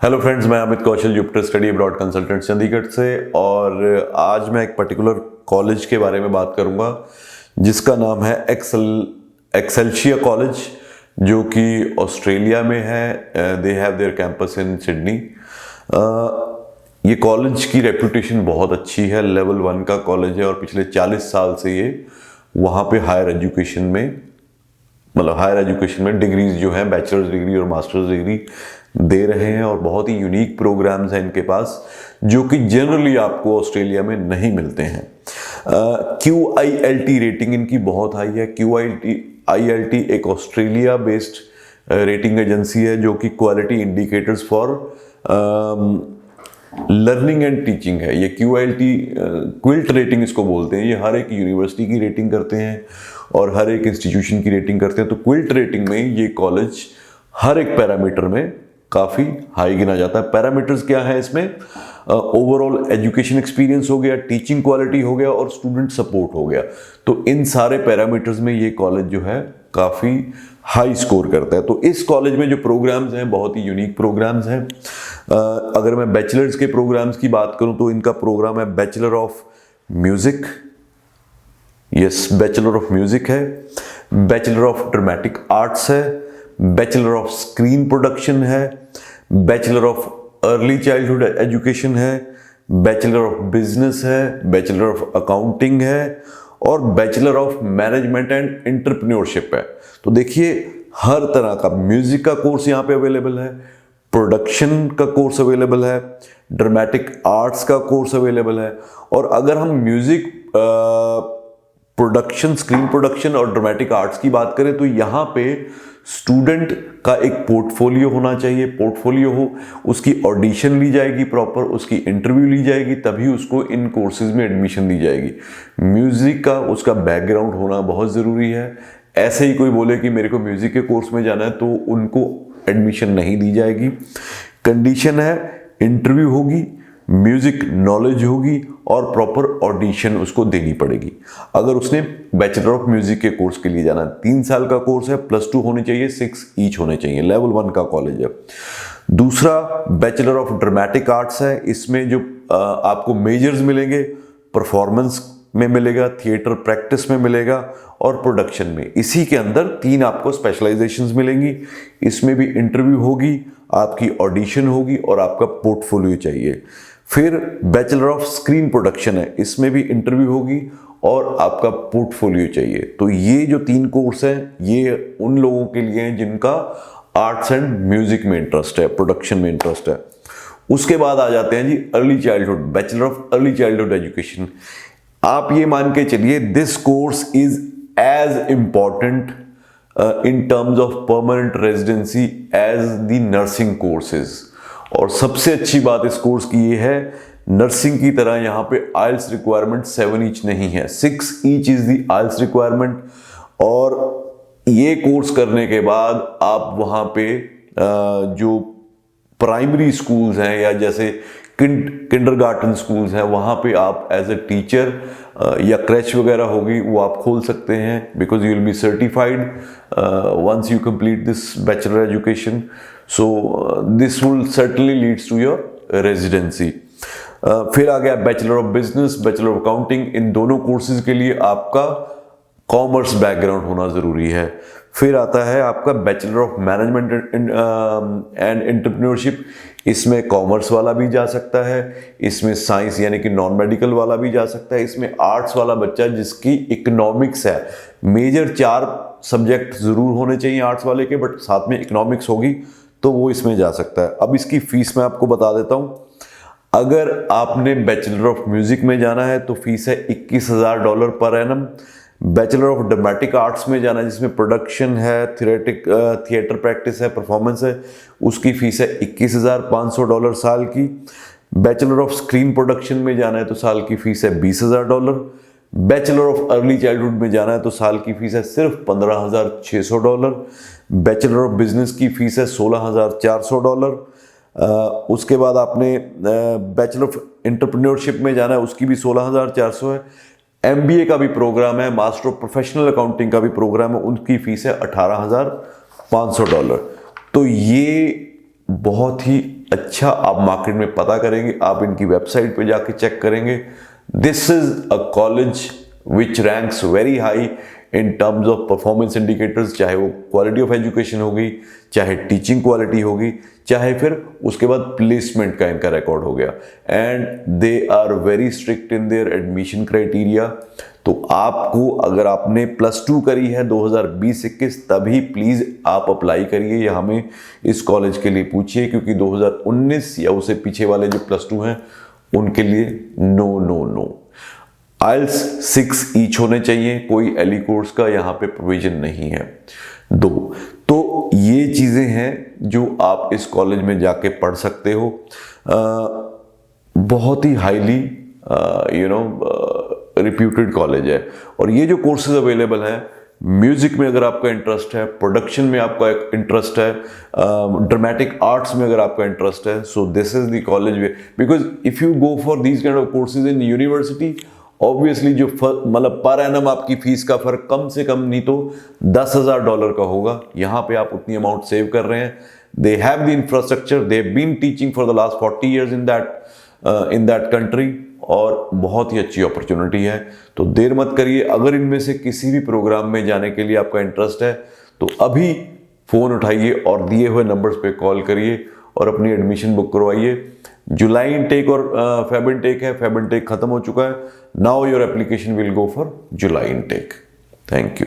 Hello friends, मैं Amit Kaushal, Jupiter study abroad consultant Chandigarh से। और आज मैं एक पर्टिकुलर कॉलेज के बारे में बात करूंगा जिसका नाम है एक्सेल्सिया कॉलेज, जो कि ऑस्ट्रेलिया में है। They have their campus in Sydney. ये कॉलेज की रेपुटेशन बहुत अच्छी है, लेवल 1 का कॉलेज है और पिछले 40 साल से ये वहाँ पे हायर एजुकेशन में डिग्रीज जो है, बैचलर्स डिग्री और मास्टर्स डिग्री दे रहे हैं। और बहुत ही यूनिक प्रोग्राम्स हैं इनके पास जो कि जनरली आपको ऑस्ट्रेलिया में नहीं मिलते हैं। QILT रेटिंग इनकी बहुत हाई है। QILT एक ऑस्ट्रेलिया बेस्ड रेटिंग एजेंसी है जो कि quality indicators for learning and teaching है। ये क्विल्ट रेटिंग इसको बोलते हैं। ये हर एक यूनिवर्सिटी की रेटिंग करते हैं और हर एक इंस्टीट्यूशन की रेटिंग करते हैं। तो क्विल्ट रेटिंग में ये कॉलेज हर एक पैरामीटर में काफ़ी हाई गिना जाता है। पैरामीटर्स क्या है इसमें? ओवरऑल एजुकेशन एक्सपीरियंस हो गया, टीचिंग क्वालिटी हो गया और स्टूडेंट सपोर्ट हो गया। तो इन सारे पैरामीटर्स में ये कॉलेज जो है काफ़ी हाई स्कोर करता है। तो इस कॉलेज में जो प्रोग्राम्स हैं बहुत ही यूनिक प्रोग्राम्स हैं। अगर मैं बैचलर्स के प्रोग्राम्स की बात करूं तो इनका प्रोग्राम है bachelor of music. Yes, bachelor of music है, बैचलर ऑफ ड्रामेटिक आर्ट्स है, बैचलर ऑफ स्क्रीन प्रोडक्शन है, bachelor of early childhood education है, बैचलर ऑफ बिजनेस है, बैचलर ऑफ अकाउंटिंग है और bachelor of management and entrepreneurship है। तो देखिए, हर तरह का म्यूजिक का कोर्स यहाँ पे अवेलेबल है, प्रोडक्शन का कोर्स अवेलेबल है, ड्रामेटिक आर्ट्स का कोर्स अवेलेबल है। और अगर हम म्यूजिक प्रोडक्शन, स्क्रीन प्रोडक्शन और ड्रामेटिक आर्ट्स की बात करें तो यहाँ पे स्टूडेंट का एक पोर्टफोलियो होना चाहिए। पोर्टफोलियो हो, उसकी ऑडिशन ली जाएगी प्रॉपर, उसकी इंटरव्यू ली जाएगी, तभी उसको इन कोर्सेज में एडमिशन दी जाएगी। म्यूजिक का उसका बैकग्राउंड होना बहुत ज़रूरी है। ऐसे ही कोई बोले कि मेरे को म्यूजिक के कोर्स में जाना है तो उनको एडमिशन नहीं दी जाएगी। कंडीशन है इंटरव्यू होगी, म्यूजिक नॉलेज होगी और प्रॉपर ऑडिशन उसको देनी पड़ेगी। अगर उसने बैचलर ऑफ म्यूजिक के कोर्स के लिए जाना, 3 साल का कोर्स है, +2 होनी चाहिए, 6 ईच होने चाहिए, लेवल 1 का कॉलेज है। दूसरा बैचलर ऑफ ड्रामेटिक आर्ट्स है। इसमें जो आपको मेजर्स मिलेंगे, परफॉर्मेंस में मिलेगा, थिएटर प्रैक्टिस में मिलेगा और प्रोडक्शन में। इसी के अंदर 3 आपको स्पेशलाइजेशंस मिलेंगी। इसमें भी इंटरव्यू होगी, आपकी ऑडिशन होगी और आपका पोर्टफोलियो चाहिए। फिर बैचलर ऑफ स्क्रीन प्रोडक्शन है, इसमें भी इंटरव्यू होगी और आपका पोर्टफोलियो चाहिए। तो ये जो 3 कोर्स हैं ये उन लोगों के लिए हैं जिनका आर्ट्स एंड म्यूजिक में इंटरेस्ट है, प्रोडक्शन में इंटरेस्ट है। उसके बाद आ जाते हैं जी early childhood, bachelor of early childhood education. आप ये मान के चलिए, this course is as important in terms of permanent residency as the nursing courses. और सबसे अच्छी बात इस कोर्स की ये है, नर्सिंग की तरह यहाँ पे आइल्स रिक्वायरमेंट 7 ईच नहीं है, 6 each is the IELTS requirement. और ये कोर्स करने के बाद आप वहाँ पे जो प्राइमरी स्कूल्स हैं या जैसे किंडरगार्टन स्कूल्स हैं, वहाँ पे आप एज ए टीचर या क्रैच वगैरह होगी वो आप खोल सकते हैं, because you will be certified once you complete this bachelor education. So this will certainly leads to your residency. फिर आ गया bachelor of business, bachelor of accounting. इन दोनों कोर्सेज के लिए आपका कॉमर्स बैकग्राउंड होना ज़रूरी है। फिर आता है आपका bachelor of management and entrepreneurship. इसमें कॉमर्स वाला भी जा सकता है, इसमें साइंस यानी कि नॉन मेडिकल वाला भी जा सकता है, इसमें आर्ट्स वाला बच्चा जिसकी इकोनॉमिक्स है, मेजर 4 सब्जेक्ट ज़रूर होने चाहिए आर्ट्स वाले के, बट साथ में इकोनॉमिक्स होगी तो वो इसमें जा सकता है। अब इसकी फीस मैं आपको बता देता हूँ। अगर आपने बैचलर ऑफ म्यूजिक में जाना है तो फीस है $21,000 per annum. Bachelor of dramatic arts में जाना है जिसमें प्रोडक्शन है, थिएटर प्रैक्टिस है, परफॉर्मेंस है, उसकी फीस है $21,500 साल की। बैचलर ऑफ स्क्रीन प्रोडक्शन में जाना है तो साल की फीस है $20,000। बैचलर ऑफ अर्ली चाइल्डहुड में जाना है तो साल की फीस है सिर्फ $15,600। बैचलर ऑफ बिजनेस की फीस है $16,400। उसके बाद आपने बैचलर ऑफ एंटरप्रेन्योरशिप में जाना है, उसकी भी 16,400 है। MBA का भी प्रोग्राम है, मास्टर ऑफ प्रोफेशनल अकाउंटिंग का भी प्रोग्राम है, उनकी फीस है $18,500। तो ये बहुत ही अच्छा आप मार्केट में पता करेंगे, आप इनकी वेबसाइट पे जाके चेक करेंगे। This is a college which ranks very high in terms of performance indicators, चाहे वो क्वालिटी ऑफ एजुकेशन होगी, चाहे टीचिंग क्वालिटी होगी, चाहे फिर उसके बाद प्लेसमेंट का इनका रिकॉर्ड हो गया। And they are very strict in their admission criteria. तो आपको, अगर आपने +2 करी है 2020-21, तभी प्लीज़ आप अप्लाई करिए या हमें इस कॉलेज के लिए पूछिए, क्योंकि 2019 या उससे पीछे वाले जो +2 हैं उनके लिए no no no. IELTS 6 each होने चाहिए, कोई एली कोर्स का यहाँ पे प्रोविजन नहीं है। 2, तो ये चीज़ें हैं जो आप इस कॉलेज में जाके पढ़ सकते हो। बहुत ही हाईली रिप्यूटेड कॉलेज है। और ये जो कोर्सेज अवेलेबल हैं, म्यूजिक में अगर आपका इंटरेस्ट है, प्रोडक्शन में आपका इंटरेस्ट है, ड्रामेटिक आर्ट्स में अगर आपका इंटरेस्ट है, so this is the college way. Because if you go for these kind of courses in university, obviously जो मतलब पर एनम आपकी फीस का फर्क कम से कम नहीं तो $10,000 का होगा। यहाँ पे आप उतनी अमाउंट सेव कर रहे हैं। They have the infrastructure, they have been teaching for the last 40 years in that country, और बहुत ही अच्छी अपॉर्चुनिटी है। तो देर मत करिए। अगर इनमें से किसी भी प्रोग्राम में जाने के लिए आपका इंटरेस्ट है तो अभी फ़ोन उठाइए और दिए हुए नंबर्स पे कॉल करिए और अपनी एडमिशन बुक करवाइए। जुलाई इनटेक और फेब इनटेक है, फेब इनटेक खत्म हो चुका है। Now your application will go for July intake. Thank you.